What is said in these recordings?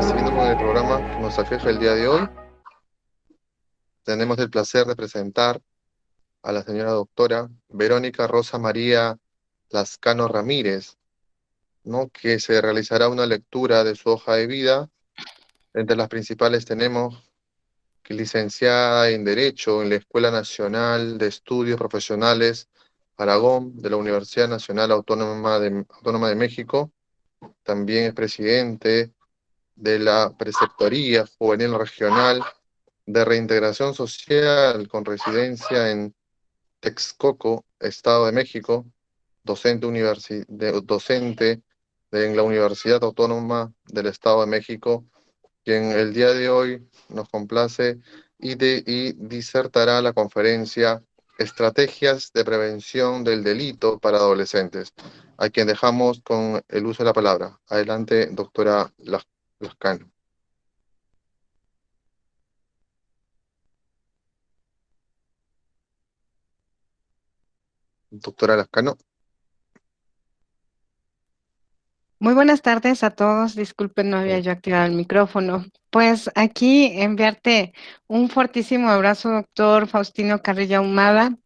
Siguiendo con el programa que nos aqueja el día de hoy, tenemos el placer de presentar a la señora doctora Verónica Rosa María Lascano Ramírez, ¿no? Que se realizará una lectura de su hoja de vida. Entre las principales tenemos que es licenciada en Derecho en la Escuela Nacional de Estudios Profesionales Aragón de la Universidad Nacional Autónoma de México. También es presidente de la Preceptoría Juvenil Regional de Reintegración Social con residencia en Texcoco, Estado de México, docente en la Universidad Autónoma del Estado de México, quien el día de hoy nos complace y disertará la conferencia Estrategias de Prevención del Delito para Adolescentes, a quien dejamos con el uso de la palabra. Adelante, doctora Lascano. Doctora Lascano. Muy buenas tardes a todos. Disculpen, no había yo activado el micrófono. Pues aquí enviarte un fortísimo abrazo, doctor Faustino Carrillo Ahumada.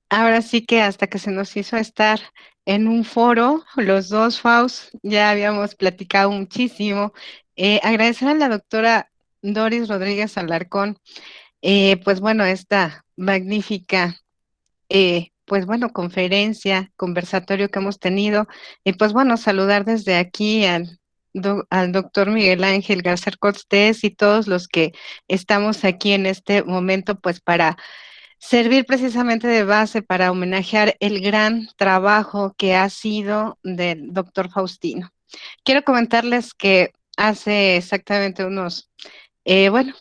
Ahora sí que hasta que se nos hizo estar en un foro, los dos Faust, ya habíamos platicado muchísimo. Agradecer a la doctora Doris Rodríguez Alarcón, pues bueno, esta magnífica pues bueno, conferencia, conversatorio que hemos tenido. Y pues bueno, saludar desde aquí al doctor Miguel Ángel García Cortés y todos los que estamos aquí en este momento, pues para servir precisamente de base para homenajear el gran trabajo que ha sido del doctor Faustino. Quiero comentarles que hace exactamente unos bueno,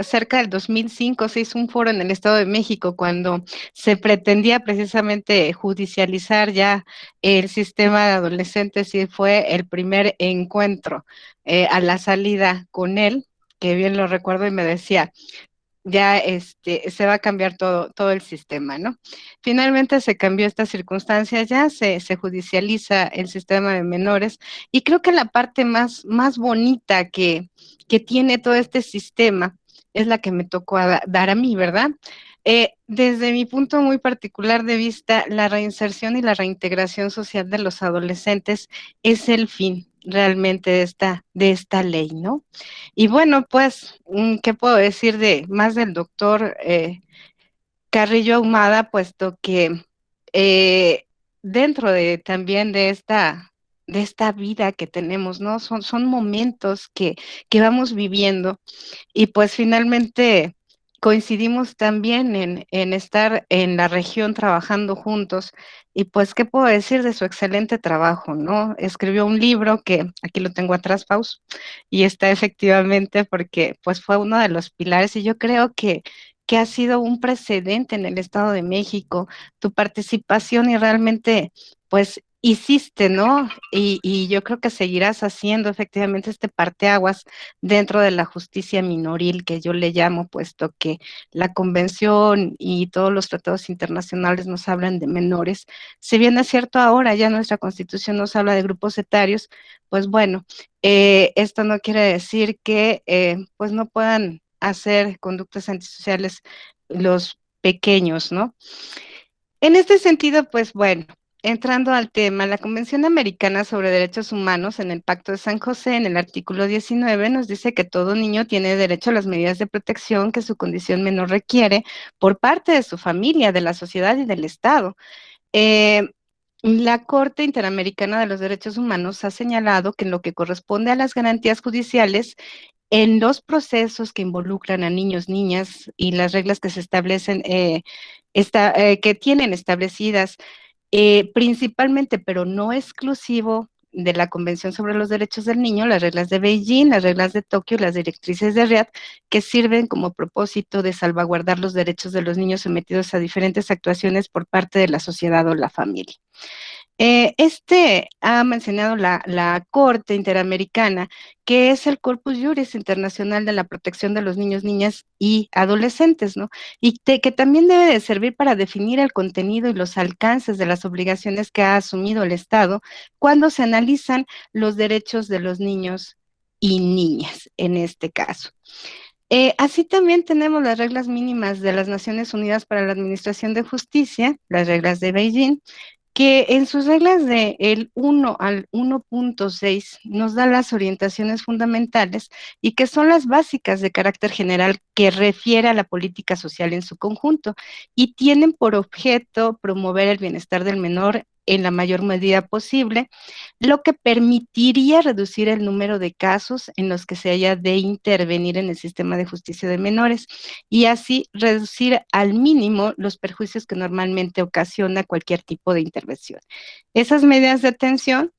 cerca del 2005 se hizo un foro en el Estado de México cuando se pretendía precisamente judicializar ya el sistema de adolescentes y fue el primer encuentro a la salida con él, que bien lo recuerdo y me decía, ya se va a cambiar todo el sistema, ¿no? Finalmente se cambió esta circunstancia, ya se judicializa el sistema de menores y creo que la parte más bonita que tiene todo este sistema es la que me tocó dar a mí, ¿verdad? Desde mi punto muy particular de vista, la reinserción y la reintegración social de los adolescentes es el fin realmente de esta ley, ¿no? Y bueno, pues, ¿qué puedo decir de más del doctor Carrillo Ahumada? Puesto que eh, dentro de también de esta vida que tenemos, ¿no? Son momentos que vamos viviendo y pues finalmente coincidimos también en estar en la región trabajando juntos. Y pues, ¿qué puedo decir de su excelente trabajo, no? Escribió un libro que aquí lo tengo atrás, Paus, y está efectivamente porque pues fue uno de los pilares y yo creo que ha sido un precedente en el Estado de México, tu participación y realmente pues hiciste, ¿no? Y yo creo que seguirás haciendo efectivamente este parteaguas dentro de la justicia minoril, que yo le llamo, puesto que la convención y todos los tratados internacionales nos hablan de menores. Si bien es cierto ahora ya nuestra constitución nos habla de grupos etarios, pues bueno, esto no quiere decir que pues no puedan hacer conductas antisociales los pequeños, ¿no? En este sentido, pues bueno, entrando al tema, la Convención Americana sobre Derechos Humanos en el Pacto de San José, en el artículo 19, nos dice que todo niño tiene derecho a las medidas de protección que su condición menor requiere por parte de su familia, de la sociedad y del Estado. Eh, la Corte Interamericana de los Derechos Humanos ha señalado que en lo que corresponde a las garantías judiciales, en los procesos que involucran a niños, niñas y las reglas que se establecen, que tienen establecidas principalmente, pero no exclusivo de la Convención sobre los Derechos del Niño, las reglas de Beijing, las reglas de Tokio y las directrices de Riad, que sirven como propósito de salvaguardar los derechos de los niños sometidos a diferentes actuaciones por parte de la sociedad o la familia. Este ha mencionado la Corte Interamericana, que es el Corpus Juris Internacional de la Protección de los Niños, Niñas y Adolescentes, ¿no? Que también debe de servir para definir el contenido y los alcances de las obligaciones que ha asumido el Estado cuando se analizan los derechos de los niños y niñas, en este caso. Así también tenemos las reglas mínimas de las Naciones Unidas para la Administración de Justicia, las reglas de Beijing, que en sus reglas de el 1 al 1.6 nos da las orientaciones fundamentales y que son las básicas de carácter general que refiere a la política social en su conjunto y tienen por objeto promover el bienestar del menor en la mayor medida posible, lo que permitiría reducir el número de casos en los que se haya de intervenir en el sistema de justicia de menores y así reducir al mínimo los perjuicios que normalmente ocasiona cualquier tipo de intervención. Esas medidas de atención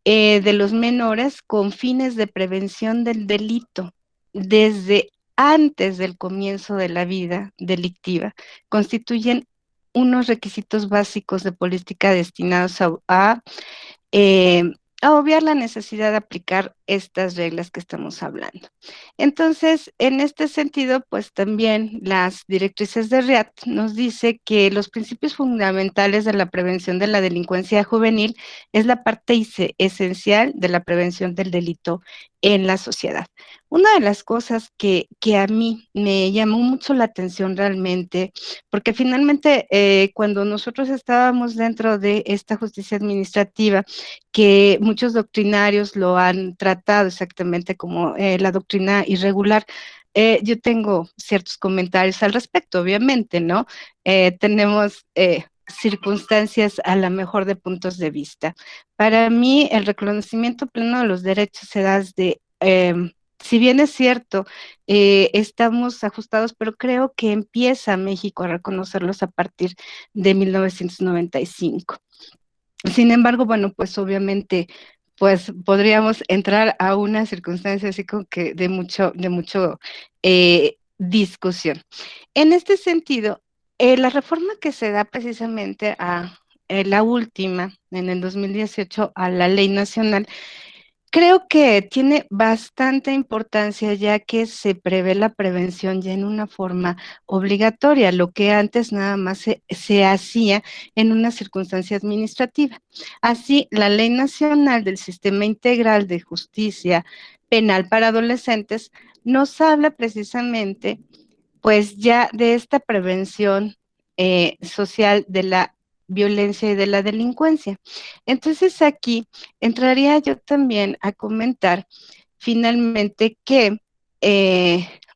de los menores con fines de prevención del delito desde antes del comienzo de la vida delictiva constituyen unos requisitos básicos de política destinados eh, a obviar la necesidad de aplicar estas reglas que estamos hablando. Entonces, en este sentido, pues también las directrices de RIAT nos dice que los principios fundamentales de la prevención de la delincuencia juvenil es la parte esencial de la prevención del delito en la sociedad. Una de las cosas que a mí me llamó mucho la atención realmente, porque finalmente cuando nosotros estábamos dentro de esta justicia administrativa, que muchos doctrinarios lo han tratado exactamente como la doctrina irregular. Yo tengo ciertos comentarios al respecto, obviamente, ¿no? Tenemos circunstancias a la mejor de puntos de vista. Para mí, el reconocimiento pleno de los derechos se da desde, si bien es cierto, estamos ajustados, pero creo que empieza México a reconocerlos a partir de 1995. Sin embargo, bueno, pues obviamente, pues podríamos entrar a una circunstancia así como que de mucho discusión. En este sentido, la reforma que se da precisamente a la última, en el 2018, a la Ley Nacional, creo que tiene bastante importancia ya que se prevé la prevención ya en una forma obligatoria, lo que antes nada más se hacía en una circunstancia administrativa. Así, la Ley Nacional del Sistema Integral de Justicia Penal para Adolescentes nos habla precisamente pues ya de esta prevención social de la violencia y de la delincuencia. Entonces aquí entraría yo también a comentar finalmente que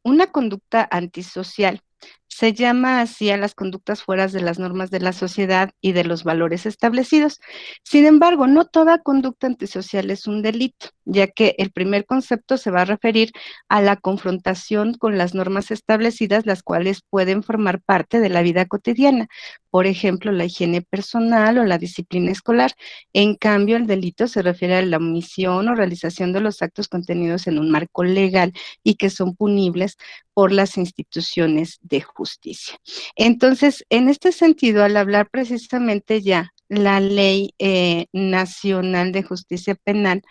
una conducta antisocial se llama así a las conductas fuera de las normas de la sociedad y de los valores establecidos. Sin embargo, no toda conducta antisocial es un delito, ya que el primer concepto se va a referir a la confrontación con las normas establecidas, las cuales pueden formar parte de la vida cotidiana, por ejemplo, la higiene personal o la disciplina escolar. En cambio, el delito se refiere a la omisión o realización de los actos contenidos en un marco legal y que son punibles por las instituciones de justicia. Entonces, en este sentido, al hablar precisamente ya la Ley Nacional de Justicia Penal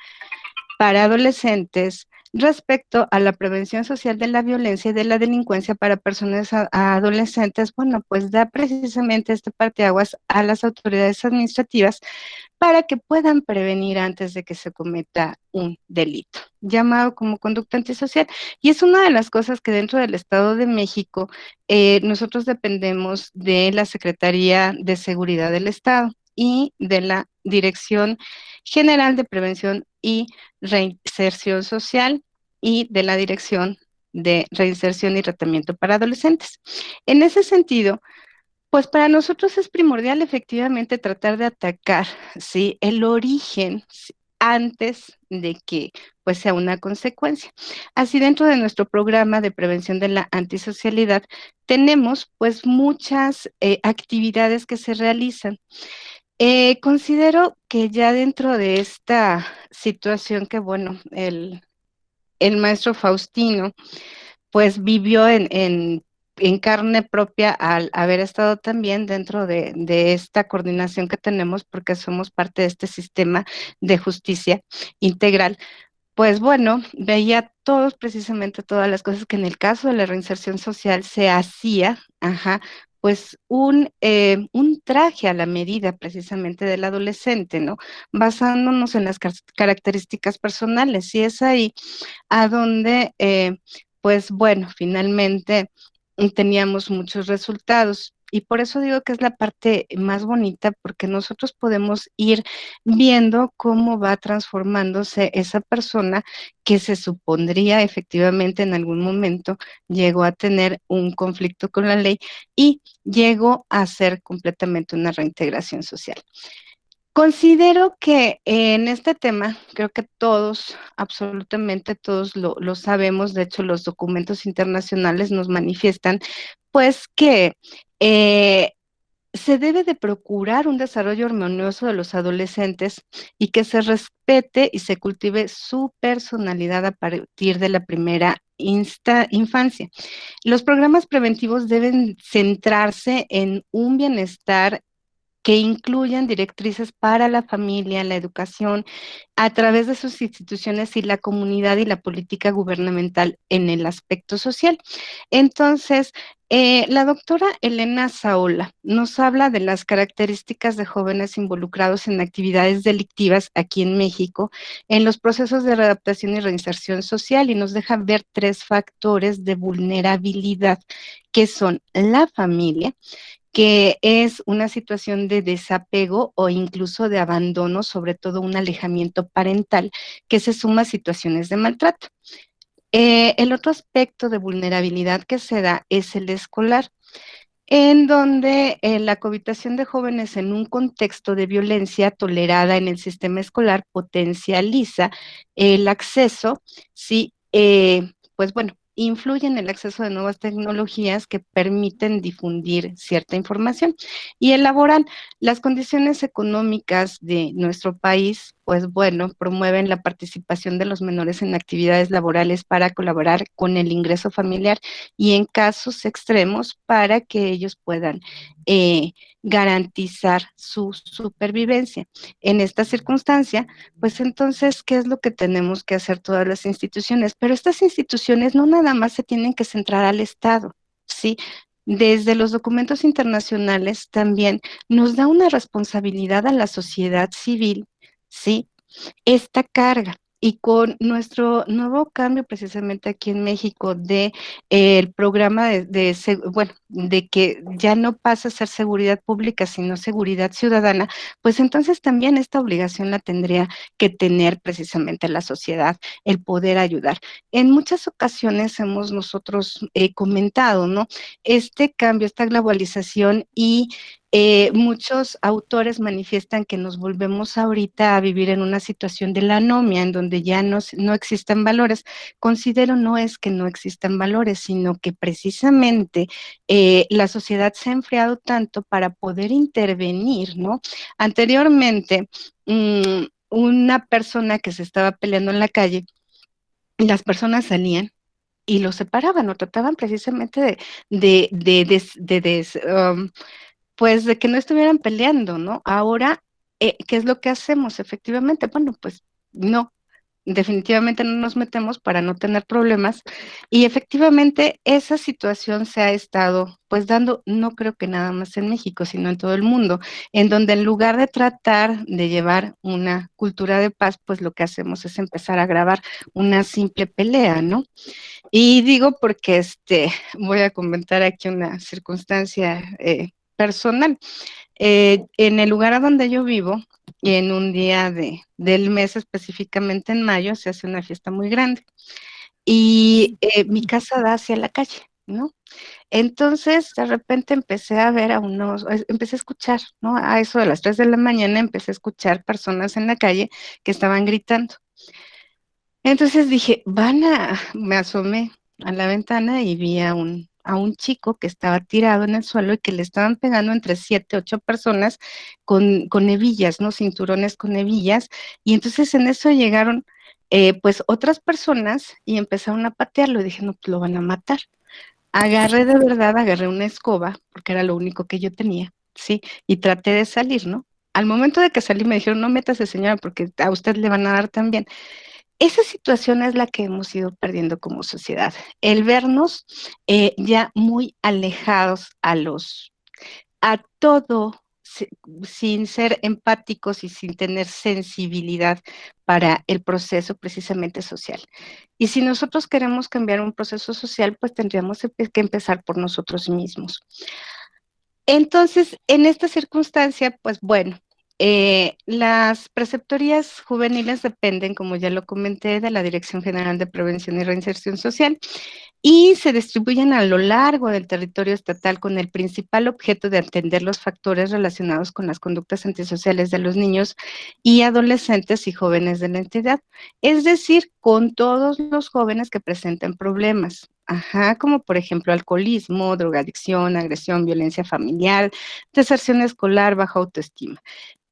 para adolescentes respecto a la prevención social de la violencia y de la delincuencia para personas adolescentes, bueno, pues da precisamente este parteaguas a las autoridades administrativas para que puedan prevenir antes de que se cometa un delito, llamado como conducta antisocial. Y es una de las cosas que dentro del Estado de México nosotros dependemos de la Secretaría de Seguridad del Estado y de la Dirección General de Prevención y Reinserción Social y de la Dirección de Reinserción y Tratamiento para Adolescentes. En ese sentido, pues para nosotros es primordial efectivamente tratar de atacar, ¿sí? El origen, ¿sí? Antes de que pues sea una consecuencia. Así dentro de nuestro programa de prevención de la antisocialidad tenemos pues muchas actividades que se realizan. Considero que ya dentro de esta situación que bueno, el maestro Faustino pues vivió en en carne propia al haber estado también dentro de esta coordinación que tenemos, porque somos parte de este sistema de justicia integral. Pues bueno, veía todos precisamente todas las cosas que en el caso de la reinserción social se hacía, ajá, pues un traje a la medida precisamente del adolescente, ¿no? Basándonos en las características personales. Y es ahí a donde, pues bueno, finalmente teníamos muchos resultados. Y por eso digo que es la parte más bonita, porque nosotros podemos ir viendo cómo va transformándose esa persona que se supondría efectivamente en algún momento llegó a tener un conflicto con la ley y llegó a ser completamente una reintegración social. Considero que en este tema, creo que todos, absolutamente todos lo sabemos, de hecho los documentos internacionales nos manifiestan, pues que eh, se debe de procurar un desarrollo armonioso de los adolescentes y que se respete y se cultive su personalidad a partir de la primera infancia. Los programas preventivos deben centrarse en un bienestar que incluyan directrices para la familia, la educación, a través de sus instituciones y la comunidad y la política gubernamental en el aspecto social. Entonces, la doctora Elena Saola nos habla de las características de jóvenes involucrados en actividades delictivas aquí en México, en los procesos de readaptación y reinserción social, y nos deja ver tres factores de vulnerabilidad, que son la familia, que es una situación de desapego o incluso de abandono, sobre todo un alejamiento parental, que se suma a situaciones de maltrato. El otro aspecto de vulnerabilidad que se da es el escolar, en donde la cohabitación de jóvenes en un contexto de violencia tolerada en el sistema escolar potencializa el acceso, sí, pues bueno, influye en el acceso de nuevas tecnologías que permiten difundir cierta información. Y elaboran las condiciones económicas de nuestro país, pues bueno, promueven la participación de los menores en actividades laborales para colaborar con el ingreso familiar y en casos extremos para que ellos puedan garantizar su supervivencia. En esta circunstancia, pues entonces, ¿qué es lo que tenemos que hacer todas las instituciones? Pero estas instituciones no nada más se tienen que centrar al Estado, ¿sí? Desde los documentos internacionales también nos da una responsabilidad a la sociedad civil, ¿sí? Esta carga. Y con nuestro nuevo cambio precisamente aquí en México de el programa bueno, de que ya no pasa a ser seguridad pública, sino seguridad ciudadana, pues entonces también esta obligación la tendría que tener precisamente la sociedad, el poder ayudar. En muchas ocasiones hemos nosotros comentado, ¿no? Este cambio, esta globalización y muchos autores manifiestan que nos volvemos ahorita a vivir en una situación de la anomia, en donde ya no existen valores. Considero no es que no existan valores, sino que precisamente la sociedad se ha enfriado tanto para poder intervenir, ¿no? Anteriormente, una persona que se estaba peleando en la calle, las personas salían y lo separaban o trataban precisamente de pues de que no estuvieran peleando, ¿no? Ahora, ¿qué es lo que hacemos? Efectivamente, bueno, pues no, definitivamente no nos metemos para no tener problemas y efectivamente esa situación se ha estado pues dando, no creo que nada más en México, sino en todo el mundo, en donde en lugar de tratar de llevar una cultura de paz, pues lo que hacemos es empezar a grabar una simple pelea, ¿no? Y digo porque voy a comentar aquí una circunstancia personal. En el lugar a donde yo vivo, en un día del mes, específicamente en mayo, se hace una fiesta muy grande y mi casa da hacia la calle, ¿no? Entonces, de repente empecé a ver empecé a escuchar, ¿no? A eso de las 3 de la mañana empecé a escuchar personas en la calle que estaban gritando. Entonces dije, me asomé a la ventana y vi a un chico que estaba tirado en el suelo y que le estaban pegando entre 7, 8 personas con hebillas, ¿no? Cinturones con hebillas. Y entonces en eso llegaron, pues, otras personas y empezaron a patearlo. Y dije, no, pues lo van a matar. agarré una escoba, porque era lo único que yo tenía, ¿sí? Y traté de salir, ¿no? Al momento de que salí me dijeron, no métase señora, porque a usted le van a dar también. Esa situación es la que hemos ido perdiendo como sociedad, el vernos ya muy alejados a todo, sin ser empáticos y sin tener sensibilidad para el proceso precisamente social. Y si nosotros queremos cambiar un proceso social, pues tendríamos que empezar por nosotros mismos. Entonces, en esta circunstancia, pues bueno, las preceptorías juveniles dependen, como ya lo comenté, de la Dirección General de Prevención y Reinserción Social y se distribuyen a lo largo del territorio estatal con el principal objeto de atender los factores relacionados con las conductas antisociales de los niños y adolescentes y jóvenes de la entidad, es decir, con todos los jóvenes que presenten problemas. Ajá, como por ejemplo alcoholismo, drogadicción, agresión, violencia familiar, deserción escolar, baja autoestima,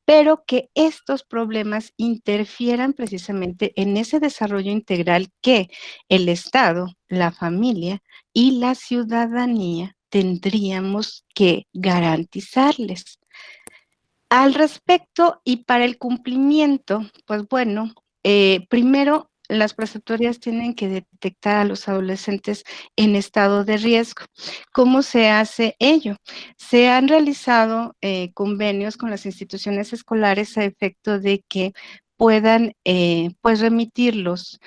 pero que estos problemas interfieran precisamente en ese desarrollo integral que el Estado, la familia y la ciudadanía tendríamos que garantizarles. Al respecto y para el cumplimiento, pues bueno, primero las preceptorías tienen que detectar a los adolescentes en estado de riesgo. ¿Cómo se hace ello? Se han realizado convenios con las instituciones escolares a efecto de que puedan pues remitirlos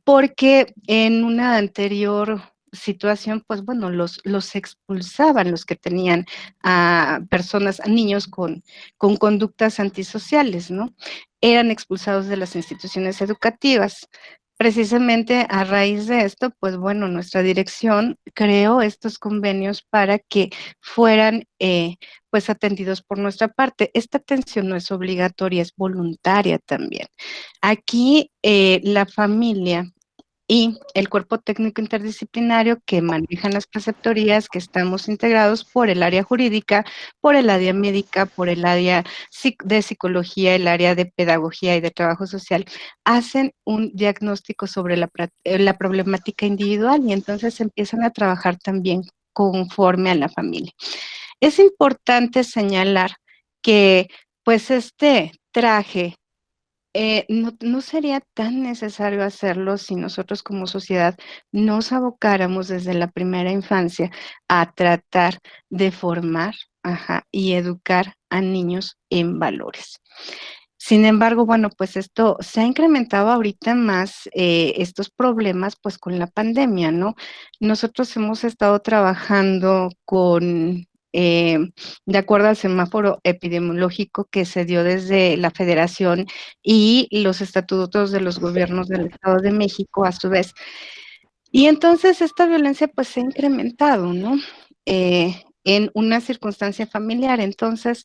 porque en una anterior situación, pues bueno, los expulsaban los que tenían a personas, a niños con conductas antisociales, ¿no? Eran expulsados de las instituciones educativas. Precisamente a raíz de esto, pues bueno, nuestra dirección creó estos convenios para que fueran pues atendidos por nuestra parte. Esta atención no es obligatoria, es voluntaria también. Aquí la familia y el cuerpo técnico interdisciplinario que manejan las preceptorías, que estamos integrados por el área jurídica, por el área médica, por el área de psicología, el área de pedagogía y de trabajo social, hacen un diagnóstico sobre la problemática individual y entonces empiezan a trabajar también conforme a la familia. Es importante señalar que pues este traje no sería tan necesario hacerlo si nosotros como sociedad nos abocáramos desde la primera infancia a tratar de formar, ajá, y educar a niños en valores. Sin embargo, bueno, pues esto se ha incrementado ahorita más estos problemas pues con la pandemia, ¿no? Nosotros hemos estado trabajando con, de acuerdo al semáforo epidemiológico que se dio desde la Federación y los estatutos de los gobiernos del Estado de México a su vez. Y entonces esta violencia pues se ha incrementado, ¿no? En una circunstancia familiar. Entonces,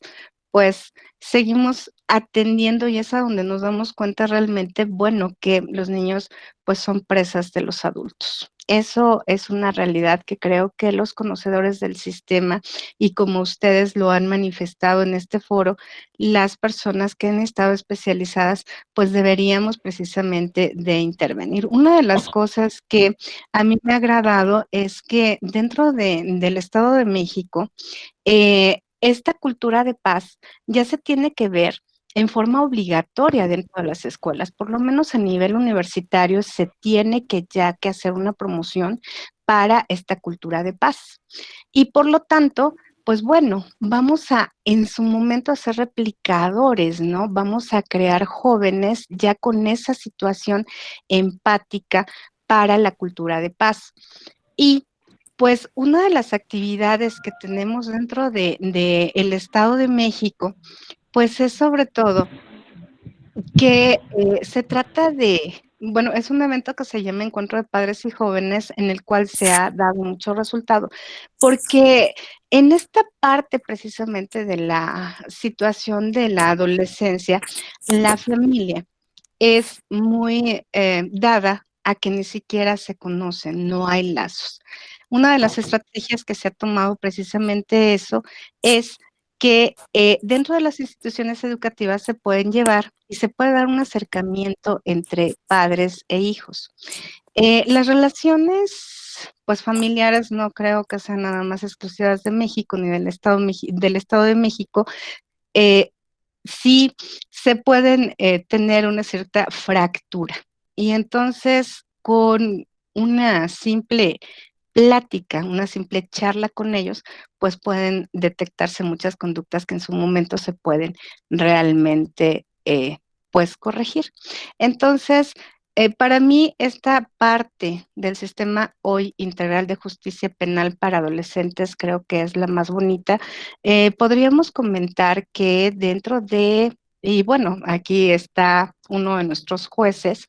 pues seguimos atendiendo y es a donde nos damos cuenta realmente, bueno, que los niños pues son presas de los adultos. Eso es una realidad que creo que los conocedores del sistema y como ustedes lo han manifestado en este foro, las personas que han estado especializadas, pues deberíamos precisamente de intervenir. Una de las cosas que a mí me ha agradado es que dentro del Estado de México, esta cultura de paz ya se tiene que ver en forma obligatoria dentro de las escuelas, por lo menos a nivel universitario se tiene que ya que hacer una promoción para esta cultura de paz. Y por lo tanto, pues bueno, vamos a en su momento a ser replicadores, ¿no? Vamos a crear jóvenes ya con esa situación empática para la cultura de paz. Y pues una de las actividades que tenemos dentro de el Estado de México, pues es sobre todo que se trata de, bueno, es un evento que se llama Encuentro de Padres y Jóvenes, en el cual se ha dado mucho resultado, porque en esta parte precisamente de la situación de la adolescencia, la familia es muy dada a que ni siquiera se conocen, no hay lazos. Una de las estrategias que se ha tomado precisamente eso es que dentro de las instituciones educativas se pueden llevar y se puede dar un acercamiento entre padres e hijos. Las relaciones pues familiares no creo que sean nada más exclusivas de México ni del Estado de México, eh, sí se pueden tener una cierta fractura. Y entonces, con una simple plática, una simple charla con ellos, pues pueden detectarse muchas conductas que en su momento se pueden realmente, pues, corregir. Entonces, para mí, esta parte del sistema hoy integral de justicia penal para adolescentes creo que es la más bonita. Podríamos comentar que dentro de, y bueno, aquí está uno de nuestros jueces,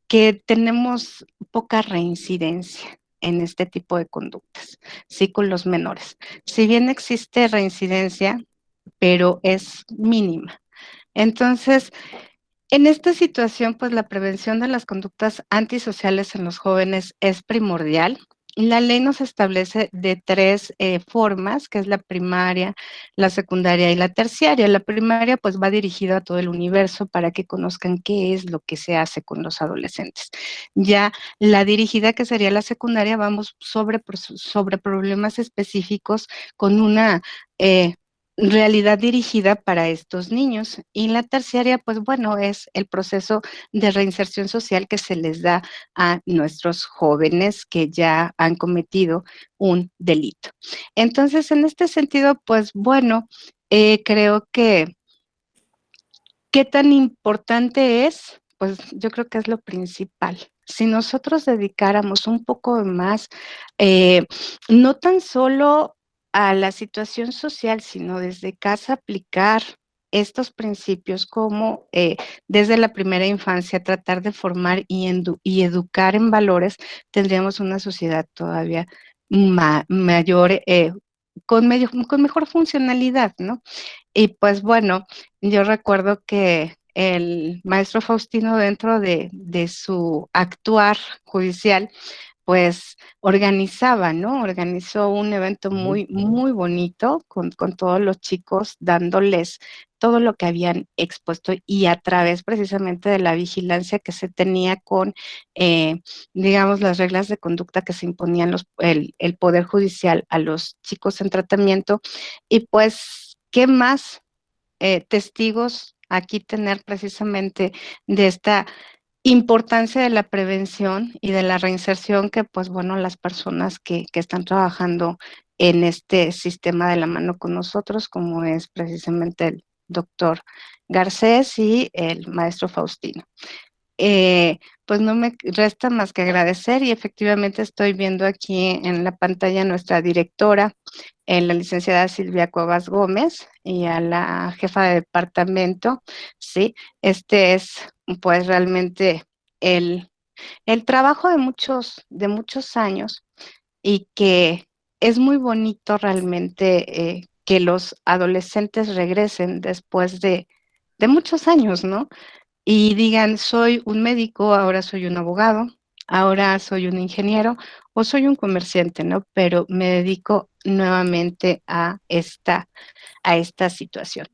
que tenemos poca reincidencia en este tipo de conductas, sí, con los menores. Si bien existe reincidencia, pero es mínima. Entonces, en esta situación, pues la prevención de las conductas antisociales en los jóvenes es primordial. La ley nos establece de tres formas, que es la primaria, la secundaria y la terciaria. La primaria pues va dirigida a todo el universo para que conozcan qué es lo que se hace con los adolescentes. Ya la dirigida, que sería la secundaria, vamos sobre problemas específicos con una realidad dirigida para estos niños. Y la terciaria, pues bueno, es el proceso de reinserción social que se les da a nuestros jóvenes que ya han cometido un delito. Entonces, en este sentido, pues bueno, creo que ¿qué tan importante es? Pues yo creo que es lo principal. Si nosotros dedicáramos un poco más, eh, no tan solo a la situación social, sino desde casa aplicar estos principios como desde la primera infancia tratar de formar y educar en valores, tendríamos una sociedad todavía mayor, con mejor funcionalidad, ¿no? Y pues bueno, yo recuerdo que el maestro Faustino dentro de su actuar judicial, pues organizaba, ¿no? Organizó un evento Ujú. muy, muy bonito con todos los chicos, dándoles todo lo que habían expuesto y a través precisamente de la vigilancia que se tenía con, eh, digamos, las reglas de conducta que se imponían el Poder Judicial a los chicos en tratamiento. Y pues, ¿qué más testigos aquí tener precisamente de esta importancia de la prevención y de la reinserción que, pues bueno, las personas que están trabajando en este sistema de la mano con nosotros, como es precisamente el doctor Garcés y el maestro Faustino. Pues no me resta más que agradecer y efectivamente estoy viendo aquí en la pantalla a nuestra directora, la licenciada Silvia Cuevas Gómez, y a la jefa de departamento. Sí, este es pues realmente el, el trabajo de muchos años y que es muy bonito realmente que los adolescentes regresen después de muchos años, ¿no? Y digan, soy un médico, ahora soy un abogado, ahora soy un ingeniero o soy un comerciante, ¿no? Pero me dedico nuevamente a esta situación.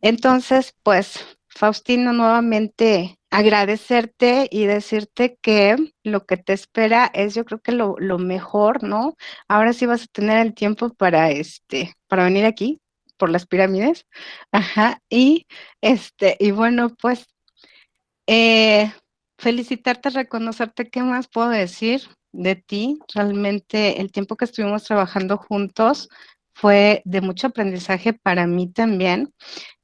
Entonces, pues, Faustino, nuevamente agradecerte y decirte que lo que te espera es, yo creo que lo mejor, ¿no? Ahora sí vas a tener el tiempo para para venir aquí por las pirámides. Ajá. Y bueno, pues eh, felicitarte, reconocerte, ¿qué más puedo decir de ti? Realmente el tiempo que estuvimos trabajando juntos fue de mucho aprendizaje para mí también.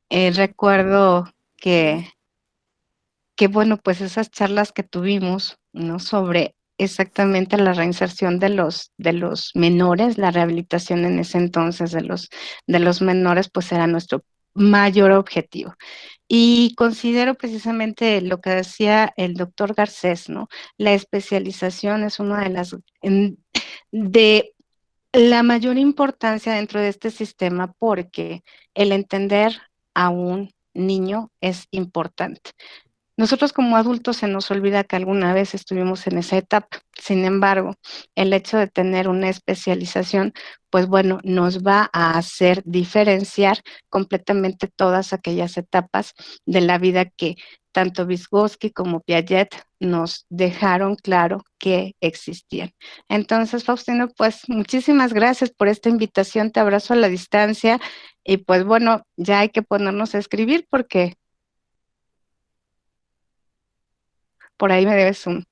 Recuerdo que, que, bueno, pues esas charlas que tuvimos, ¿no? Sobre exactamente la reinserción de los menores, la rehabilitación en ese entonces de los menores, pues era nuestro mayor objetivo. Y considero precisamente lo que decía el doctor Garcés, ¿no? La especialización es una de de la mayor importancia dentro de este sistema porque el entender a un niño es importante. Nosotros como adultos se nos olvida que alguna vez estuvimos en esa etapa. Sin embargo, el hecho de tener una especialización, pues bueno, nos va a hacer diferenciar completamente todas aquellas etapas de la vida que tanto Vygotsky como Piaget nos dejaron claro que existían. Entonces, Faustino, pues muchísimas gracias por esta invitación, te abrazo a la distancia y pues bueno, ya hay que ponernos a escribir porque por ahí me debes un.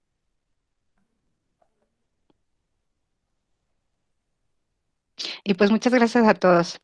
Y pues muchas gracias a todos.